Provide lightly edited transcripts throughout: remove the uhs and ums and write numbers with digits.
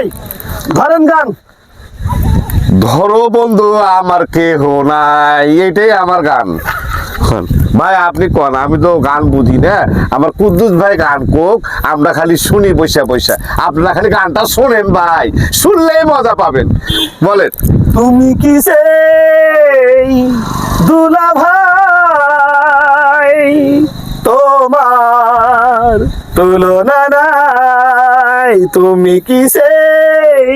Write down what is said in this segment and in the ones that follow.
ভাই ধরেন গান। ধরো বন্ধু আমার কেহ নাই, এটাই আমার গান। ভাই আপনি কন, আমি তো গান বুঝি না, আমার কুদ্দুস ভাই গান কোক, আমরা খালি শুনি বৈশা বৈশা, আপনারা খালি গানটা শোনেন ভাই, শুনলেই মজা পাবেন। বলেন। তুমি কি সেই দুলা ভাই, তোমার তুলনা নাই। তুমি কি সেই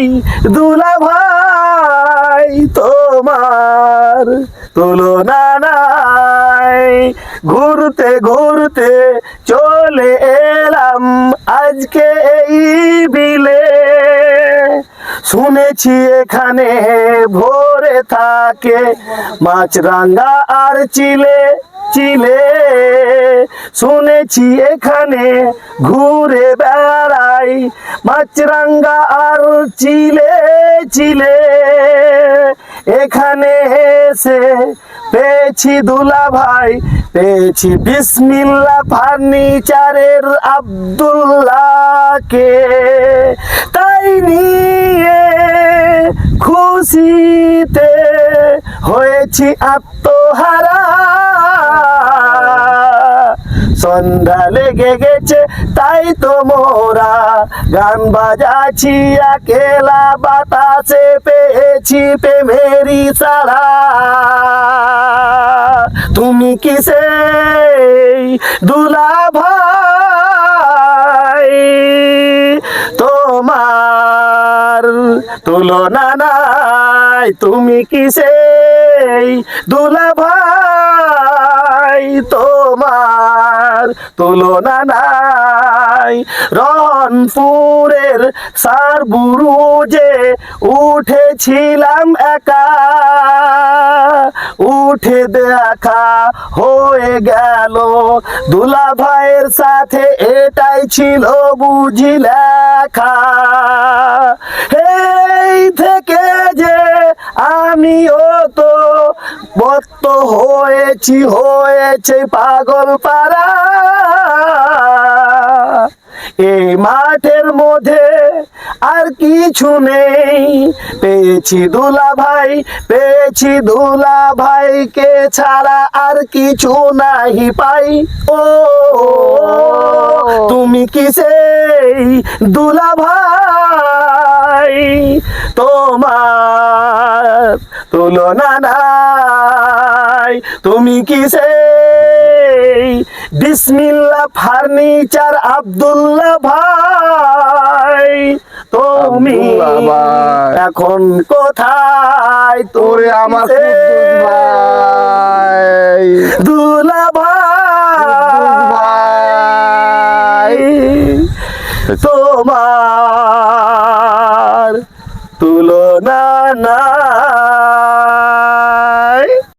দুলা ভাই, তোমার তুলনা নাই। ঘুরতে ঘুরতে চলে এলাম আজকে এই বিলে, শুনেছি এখানে ভোরে থাকে মাছরাঙা আর চিলে চিলে। শুনেছি এখানে ঘুরে বেড়াই মাছরাঙা আর চিলে চিলে। এখানে এসে পেয়েছি দুলা ভাই, পেয়েছি বিসমিল্লাহ ফার্নিচারের আব্দুল্লাহকে। তাই নিয়ে খুশিতে হয়েছি আত্মহারা। সন্ধ্যা লেগে গেছে তাই তো মোরা গান বাজাচ্ছি একেলা বাতাসে, পেয়েছি প্রেমেরই সারা। তুমি কি সেই দুলা ভাই, তোমার তুলনা নাই। তুমি কি সেই দুলা ভাই, তোমার তুলনা নাই। রনপুরের সার বুরুজে উঠেছিলাম একা, উঠে দেখা হয়ে গেল দুলা ভাইয়ের সাথে, এটাই ছিল বুঝি লেখা। এই থেকে যে আমিও তো বত্ত হয়েছে পাগল পারা। এই মাঠের মধ্যে আর কিছু নেই, পেয়েছি দুলা ভাই, পেয়েছি দুলা ভাইকে ছাড়া আর কিছু নাহি পাই। ও তুমি কি সেই দুলা ভাই, তোমার তুলনা নাই। তুমি কি সেই বিসমিল্লাহ ফার্নিচার আব্দুল্লাহ ভাই, তুমি এখন কোথায়? তোরে আমার কুদ্দুস ভাই, দুলা ভাই, তোমার তুলনা না।